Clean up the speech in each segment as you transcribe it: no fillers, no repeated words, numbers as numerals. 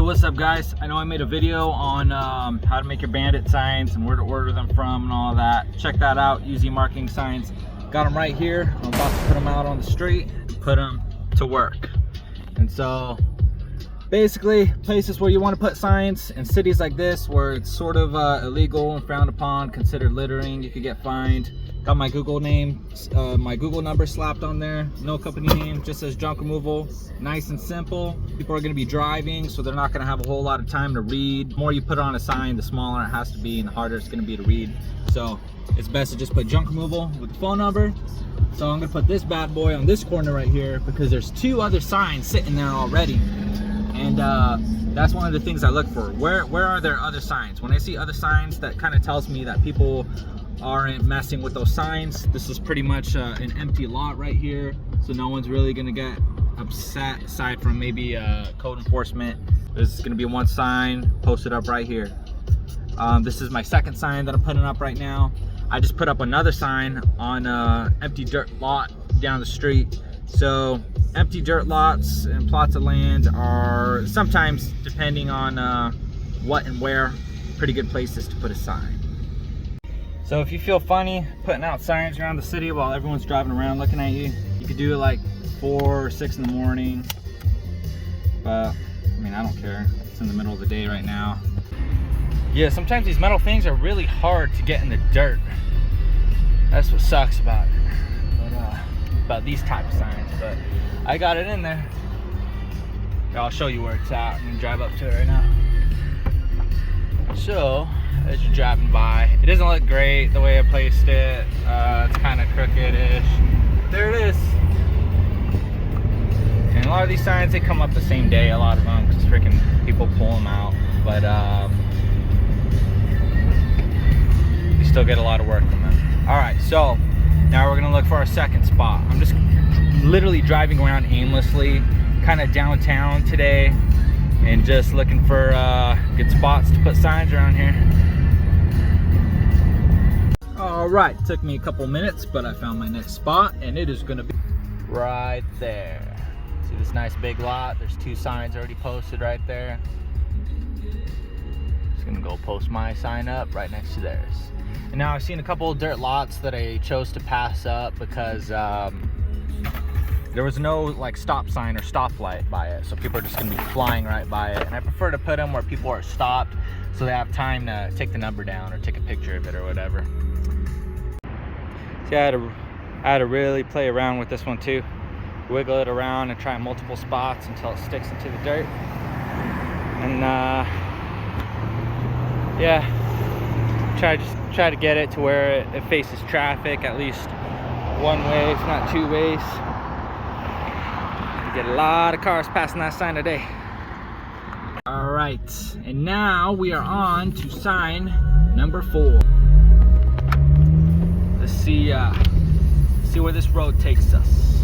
what's up guys? I know I made a video on how to make your Bandit signs and where to order them from and all that. Check that out, UZ Marketing Signs. Got them right here. I'm about to put them out on the street and put them to work. And so basically, places where you want to put signs in cities like this where it's sort of illegal and frowned upon, considered littering, you could get fined. Got my Google name, my Google number slapped on there. No company name, just says junk removal. Nice and simple. People are going to be driving, so they're not going to have a whole lot of time to read. The more you put on a sign, the smaller it has to be and the harder it's going to be to read. So it's best to just put junk removal with the phone number. So I'm going to put this bad boy on this corner right here because there's two other signs sitting there already. And that's one of the things I look for. Where are there other signs? When I see other signs, that kind of tells me that people aren't messing with those signs. This is pretty much an empty lot right here, so no one's really gonna get upset aside from maybe code enforcement. There's gonna be one sign posted up right here. This is my second sign that I'm putting up right now. I just put up another sign on empty dirt lot down the street. So empty dirt lots and plots of land are sometimes, depending on what and where, pretty good places to put a sign. So if you feel funny putting out signs around the city while everyone's driving around looking at you, you could do it like 4 or 6 in the morning. But I mean, I don't care. It's in the middle of the day right now. Yeah, sometimes these metal things are really hard to get in the dirt. That's what sucks about it. But about these type of signs. But I got it in there. I'll show you where it's at. I'm gonna drive up to it right now. So as you're driving by, it doesn't look great the way I placed it. It's kind of crooked-ish. There it is. And a lot of these signs, they come up the same day, a lot of them, because freaking people pull them out. But you still get a lot of work from them. All right, so now we're gonna look for our second spot. I'm just literally driving around aimlessly, kind of downtown today, and just looking for good spots to put signs around here. All right, took me a couple minutes, but I found my next spot, and it is gonna be right there. See this nice big lot? There's 2 signs already posted right there. Just gonna go post my sign up right next to theirs. And now I've seen a couple of dirt lots that I chose to pass up because there was no like stop sign or stoplight by it, so people are just gonna be flying right by it. And I prefer to put them where people are stopped, so they have time to take the number down or take a picture of it or whatever. See, I had to really play around with this one too. Wiggle it around and try multiple spots until it sticks into the dirt. And yeah, try to get it to where it faces traffic at least one way, if not 2 ways. You get a lot of cars passing that sign today. All right, and now we are on to sign number 4. Let's see where this road takes us.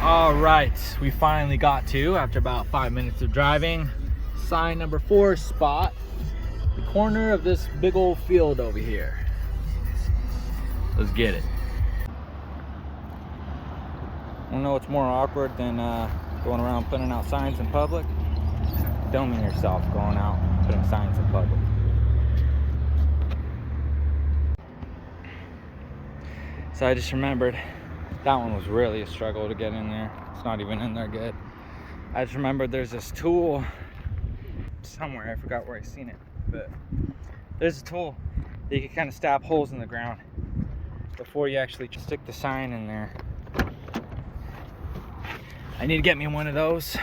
All right, we finally got to, after about 5 minutes of driving, sign number 4 spot, the corner of this big old field over here. Let's get it. I don't know what's more awkward than going around putting out signs in public. Filming yourself going out putting signs in public. So I just remembered that one was really a struggle to get in there. It's not even in there good. I just remembered there's this tool somewhere, I forgot where I seen it, but there's a tool that you can kind of stab holes in the ground before you actually stick the sign in there. I need to get me one of those.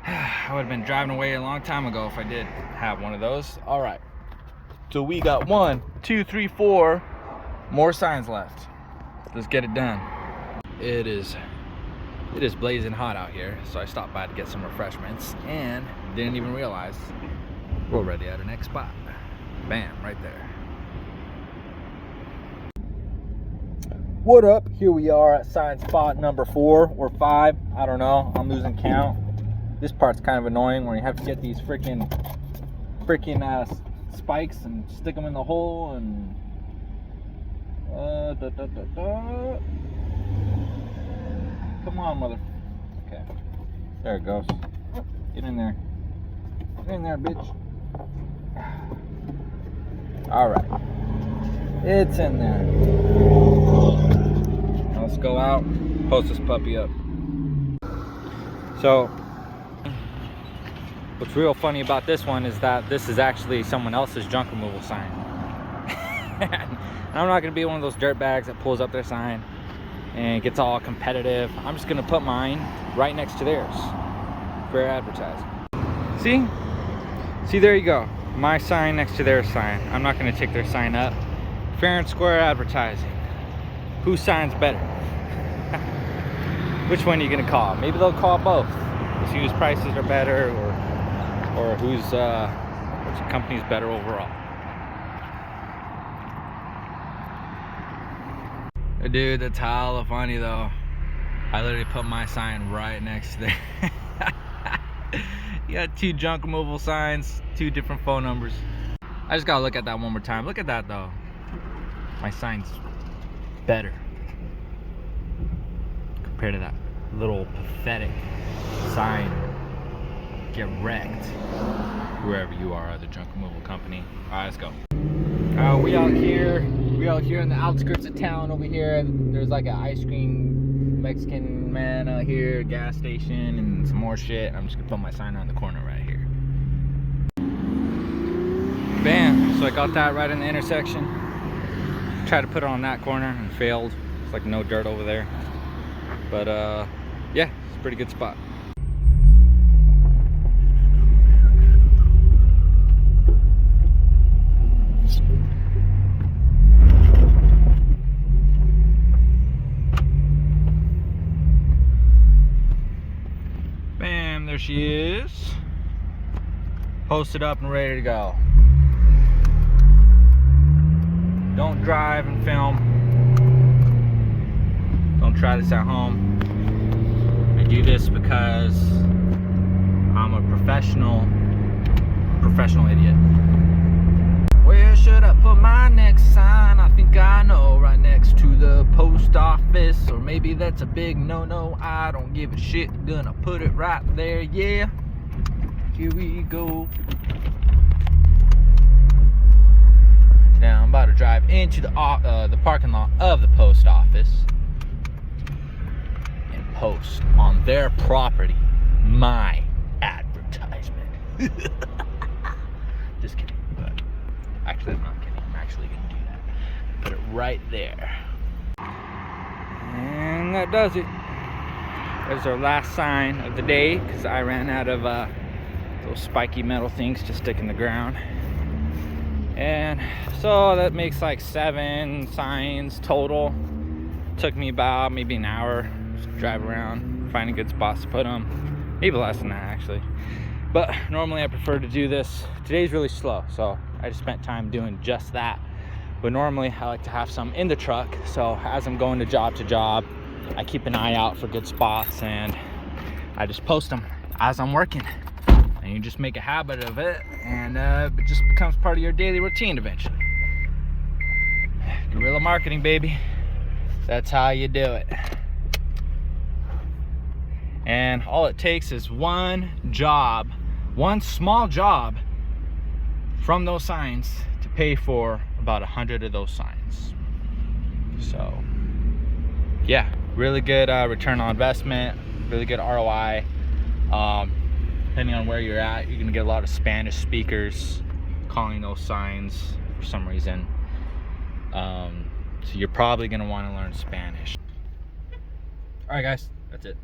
I would have been driving away a long time ago if I did have one of those. All right, so we got 1, 2, 3, 4 more signs left. Let's get it done. It is blazing hot out here, so I stopped by to get some refreshments and didn't even realize we're already at our next spot. Bam, right there. What up? Here we are at sign spot number 4 or 5. I don't know. I'm losing count. This part's kind of annoying where you have to get these freaking spikes and stick them in the hole and Come on, mother. Okay. There it goes. Get in there. Get in there, bitch. Alright. It's in there. Now let's go out, post this puppy up. So, what's real funny about this one is that this is actually someone else's junk removal sign. And I'm not going to be one of those dirtbags that pulls up their sign and gets all competitive. I'm just going to put mine right next to theirs for advertising. See, there you go. My sign next to their sign. I'm not going to take their sign up. Fair and square advertising. Whose sign's better? Which one are you going to call? Maybe they'll call both. See whose prices are better, or whose which company's better overall. Dude, that's hella funny though. I literally put my sign right next to there. You got 2 junk removal signs, 2 different phone numbers. I just gotta look at that one more time. Look at that though. My sign's better compared to that little pathetic sign. Get wrecked. Wherever you are, other junk removal company. Alright, let's go. We out here in the outskirts of town over here. There's like an ice cream Mexican man out here, gas station, and some more shit. I'm just gonna put my sign around the corner right here. Bam! So I got that right in the intersection. Tried to put it on that corner and failed. It's like no dirt over there. But yeah, it's a pretty good spot. Bam, there she is. Posted up and ready to go. Don't drive and film. Don't try this at home. I do this because I'm a professional idiot. Where should I put my next sign? I think I know, right next to the post office. Or maybe that's a big no-no. I don't give a shit. Gonna put it right there, yeah. Here we go. Now I'm about to drive into the parking lot of the post office and post on their property my advertisement. Just kidding, but actually I'm not kidding. I'm actually gonna do that. Put it right there. And that does it. There's our last sign of the day because I ran out of those spiky metal things to stick in the ground. And so that makes like 7 signs total. Took me about maybe an hour to drive around, finding good spots to put them. Maybe less than that actually. But normally I prefer to do this. Today's really slow, so I just spent time doing just that. But normally I like to have some in the truck, so as I'm going to job, I keep an eye out for good spots and I just post them as I'm working. And you just make a habit of it, and it just becomes part of your daily routine eventually. Guerrilla marketing, baby. That's how you do it. And all it takes is one job, one small job from those signs to pay for about 100 of those signs. So yeah, really good return on investment, really good ROI. Depending on where you're at, you're gonna get a lot of Spanish speakers calling those signs for some reason. So you're probably gonna wanna learn Spanish. All right guys, that's it.